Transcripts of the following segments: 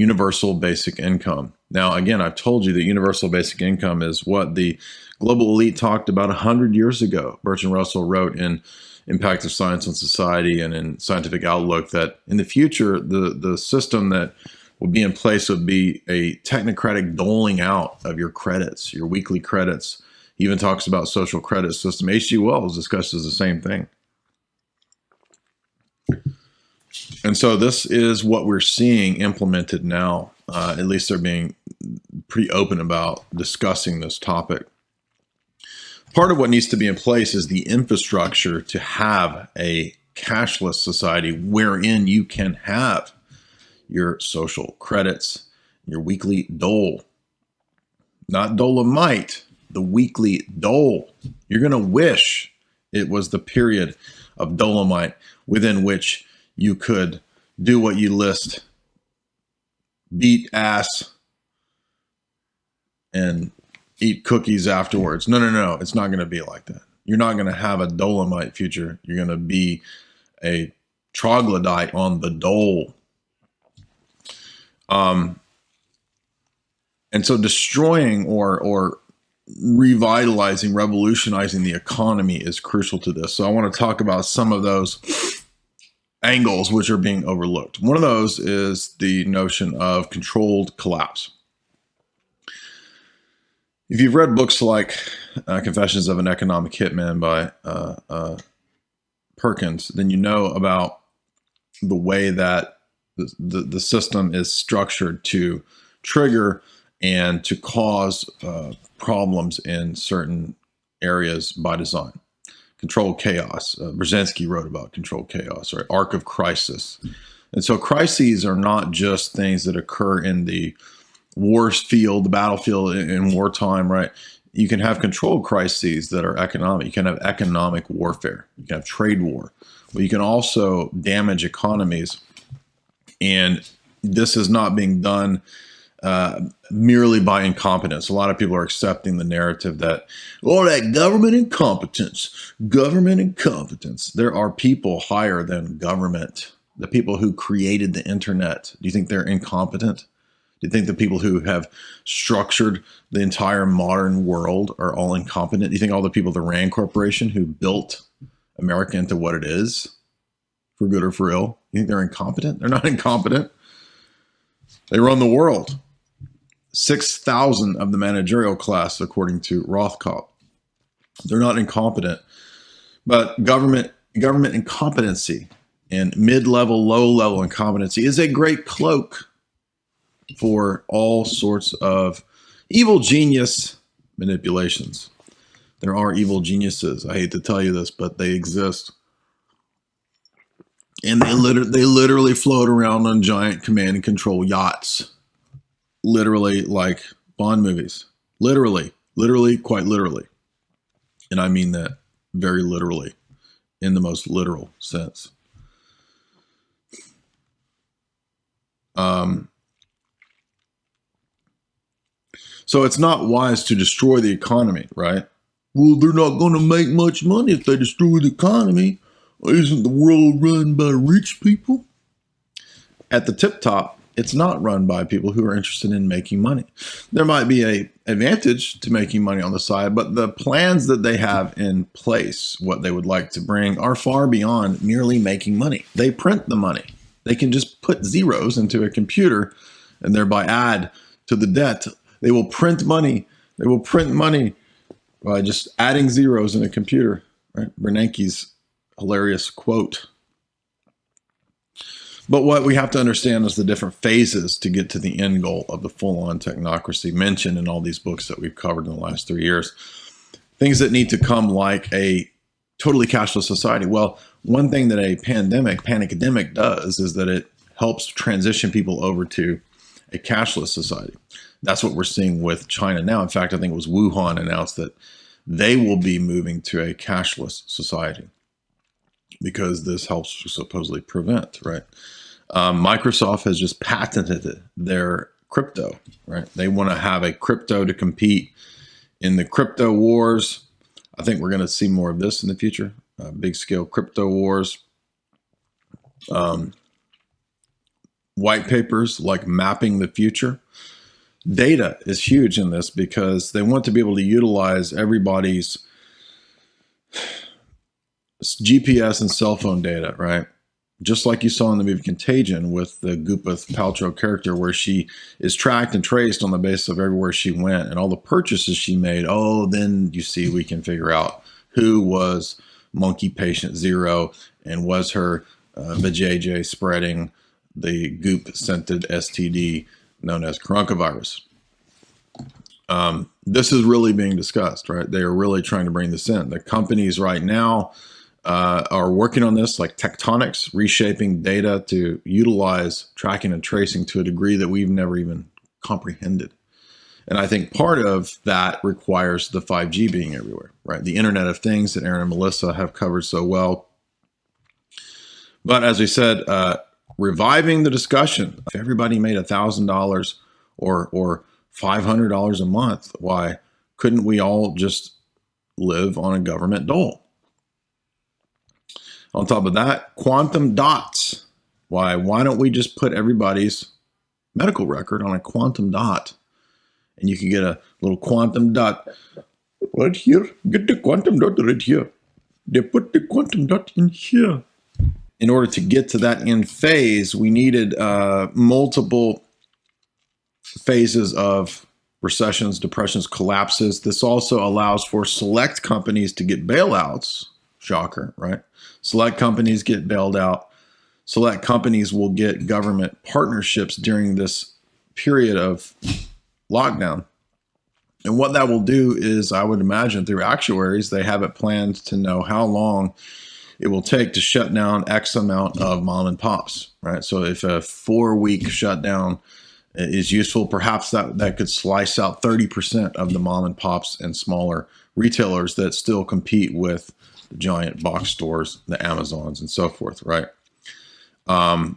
universal basic income. Now, again, I've told you that universal basic income is what the global elite talked about 100 years ago. Bertrand Russell wrote in Impact of Science on Society and in Scientific Outlook that in the future, the system that would be in place would be a technocratic doling out of your credits, your weekly credits. He even talks about social credit system. H.G. Wells discusses the same thing. And so this is what we're seeing implemented now. At least they're being pretty open about discussing this topic. Part of what needs to be in place is the infrastructure to have a cashless society wherein you can have your social credits, your weekly dole. Not dolomite, the weekly dole. You're going to wish it was the period of dolomite within which you could do what you list, beat ass, and eat cookies afterwards. No. It's not going to be like that. You're not going to have a dolomite future. You're going to be a troglodyte on the dole. And so destroying or revitalizing, revolutionizing the economy is crucial to this. So I want to talk about some of those angles which are being overlooked. One of those is the notion of controlled collapse. If you've read books like Confessions of an Economic Hitman by Perkins, then you know about the way that the system is structured to trigger and to cause problems in certain areas by design. Controlled chaos. Brzezinski wrote about controlled chaos, right? Arc of crisis. And so crises are not just things that occur in the wars field, the battlefield in wartime, right? You can have controlled crises that are economic. You can have economic warfare. You can have trade war. But you can also damage economies. And this is not being done merely by incompetence. A lot of people are accepting the narrative that, oh, that government incompetence. There are people higher than government. The people who created the internet. Do you think they're incompetent? Do you think the people who have structured the entire modern world are all incompetent? Do you think all the people at the Rand Corporation who built America into what it is, for good or for ill, you think they're incompetent? They're not incompetent. They run the world. 6,000 of the managerial class, according to Rothkopf. They're not incompetent. But government incompetency and mid-level, low-level incompetency is a great cloak for all sorts of evil genius manipulations. There are evil geniuses. I hate to tell you this, but they exist. And they literally float around on giant command and control yachts. Literally, like Bond movies. Literally, quite literally. And I mean that very literally, in the most literal sense. So it's not wise to destroy the economy, right? Well, they're not going to make much money if they destroy the economy. Isn't the world run by rich people? At the tip top, it's not run by people who are interested in making money. There might be an advantage to making money on the side, but the plans that they have in place, what they would like to bring, are far beyond merely making money. They print the money. They can just put zeros into a computer and thereby add to the debt. They will print money. They will print money by just adding zeros in a computer. Right? Bernanke's hilarious quote. But what we have to understand is the different phases to get to the end goal of the full-on technocracy mentioned in all these books that we've covered in the last 3 years. Things that need to come like a totally cashless society. Well, one thing that a panicademic does is that it helps transition people over to a cashless society. That's what we're seeing with China now. In fact, I think it was Wuhan announced that they will be moving to a cashless society because this helps supposedly prevent, right? Microsoft has just patented their crypto, right? They want to have a crypto to compete in the crypto wars. I think we're going to see more of this in the future, big scale crypto wars. white papers like Mapping the Future. Data is huge in this because they want to be able to utilize everybody's GPS and cell phone data, right? Just like you saw in the movie Contagion with the Gwyneth Paltrow character, where she is tracked and traced on the basis of everywhere she went and all the purchases she made. Oh, then you see, we can figure out who was monkey patient 0 and was her vajayjay spreading the goop scented STD known as coronavirus. This is really being discussed, right? They are really trying to bring this in. The companies right now are working on this, like Tectonics, reshaping data to utilize tracking and tracing to a degree that we've never even comprehended. And I think part of that requires the 5G being everywhere, right? The Internet of Things that Aaron and Melissa have covered so well. But as we said, reviving the discussion. If everybody made $1,000 or $500 a month, why couldn't we all just live on a government dole? On top of that, quantum dots. Why don't we just put everybody's medical record on a quantum dot? And you can get a little quantum dot right here. Get the quantum dot right here. They put the quantum dot in here. In order to get to that end phase, we needed multiple phases of recessions, depressions, collapses. This also allows for select companies to get bailouts. Shocker, right? Select companies get bailed out. Select companies will get government partnerships during this period of lockdown. And what that will do is, I would imagine through actuaries, they have it planned to know how long it will take to shut down X amount of mom and pops, right? So if a 4-week shutdown is useful, perhaps that could slice out 30% of the mom and pops and smaller retailers that still compete with the giant box stores, the Amazons and so forth, right? I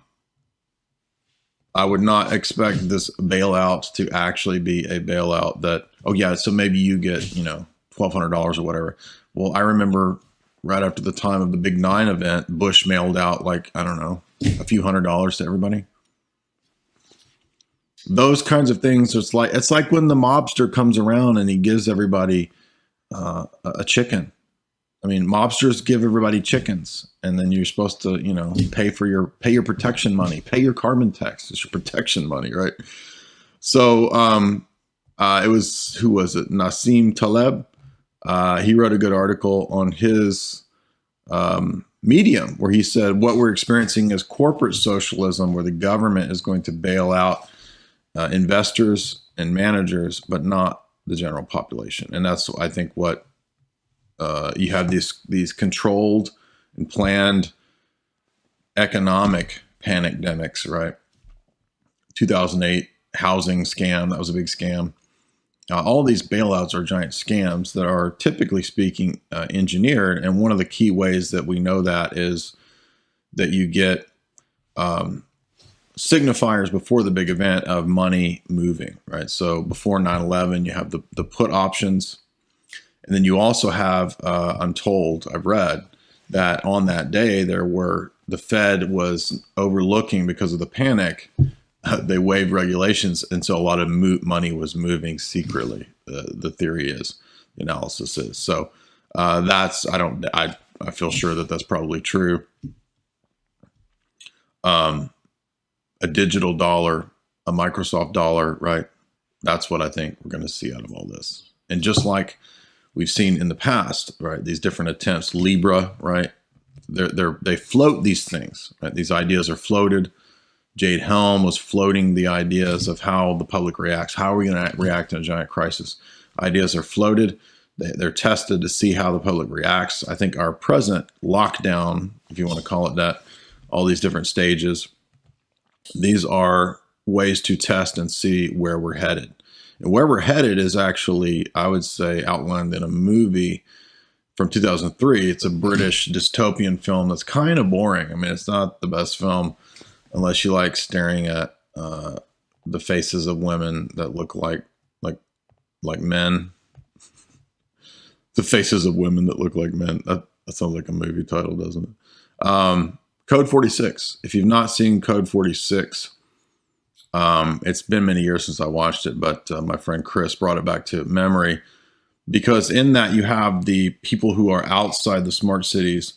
would not expect this bailout to actually be a bailout that, oh yeah, so maybe you get, $1,200 or whatever. Well, I remember right after the time of the Big 9 event, Bush mailed out like, I don't know, a few $100s to everybody. Those kinds of things. It's like when the mobster comes around and he gives everybody a chicken. I mean, mobsters give everybody chickens, and then you're supposed to, pay your protection money, pay your carbon tax. It's your protection money, right? So it was, who was it? Nassim Taleb. He wrote a good article on his Medium where he said what we're experiencing is corporate socialism, where the government is going to bail out investors and managers, but not the general population. And that's, I think, what you have these controlled and planned economic pandemics, right? 2008 housing scam, that was a big scam. All these bailouts are giant scams that are, typically speaking, engineered. And one of the key ways that we know that is that you get signifiers before the big event of money moving, right? So before 9/11, you have the put options. And then you also have, I'm told, I've read, that on that day the Fed was overlooking, because of the panic, they waived regulations, and so a lot of money was moving secretly. The theory is, the analysis is. So I feel sure that that's probably true. A digital dollar, a Microsoft dollar, right? That's what I think we're going to see out of all this. And just like we've seen in the past, right? These different attempts, Libra, right? They float these things, right? These ideas are floated. Jade Helm was floating the ideas of how the public reacts. How are we going to react in a giant crisis? Ideas are floated. They're tested to see how the public reacts. I think our present lockdown, if you want to call it that, all these different stages, these are ways to test and see where we're headed. And where we're headed is actually, I would say, outlined in a movie from 2003. It's a British dystopian film that's kind of boring. I mean, it's not the best film unless you like staring at the faces of women that look like men. The faces of women that look like men. That sounds like a movie title, doesn't it? Code 46. If you've not seen Code 46, It's been many years since I watched it, but my friend Chris brought it back to memory, because in that you have the people who are outside the smart cities.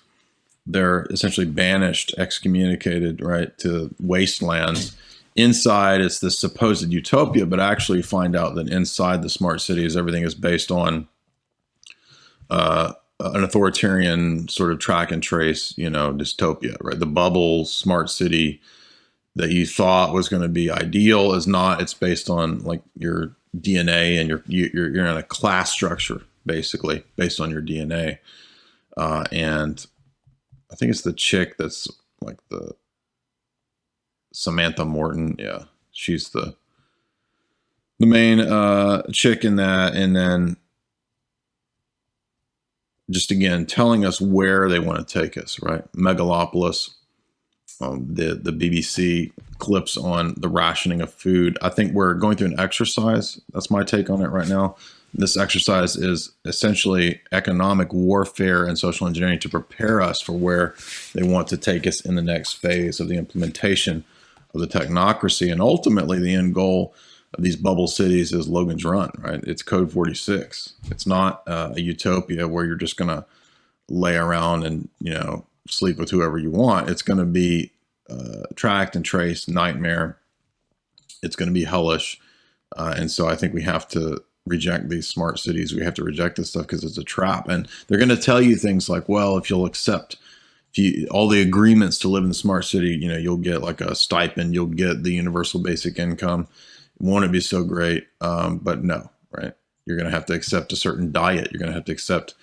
They're essentially banished, excommunicated, right, to wastelands. Inside, it's this supposed utopia, but actually find out that inside the smart cities, everything is based on an authoritarian sort of track and trace, dystopia, right? The bubble smart city that you thought was going to be ideal is not. It's based on like your DNA, and you're in a class structure basically based on your DNA, and I think it's the chick that's like the Samantha Morton. Yeah, she's the main chick in that, and then just again telling us where they want to take us, right? Megalopolis, the BBC clips on the rationing of food. I think we're going through an exercise. That's my take on it right now. This exercise is essentially economic warfare and social engineering to prepare us for where they want to take us in the next phase of the implementation of the technocracy. And ultimately, the end goal of these bubble cities is Logan's Run, right? It's Code 46. It's not a utopia where you're just going to lay around and, sleep with whoever you want. It's going to be tracked and traced nightmare. It's going to be hellish. And so I think we have to reject these smart cities. We have to reject this stuff because it's a trap. And they're going to tell you things like, well, if you'll accept all the agreements to live in the smart city, you'll get like a stipend, you'll get the universal basic income. Won't it be so great? But no, right? You're going to have to accept a certain diet. You're going to have to accept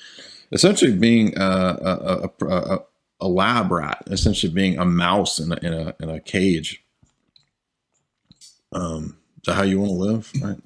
essentially being a lab rat, essentially being a mouse in a cage. Is that how you want to live, right?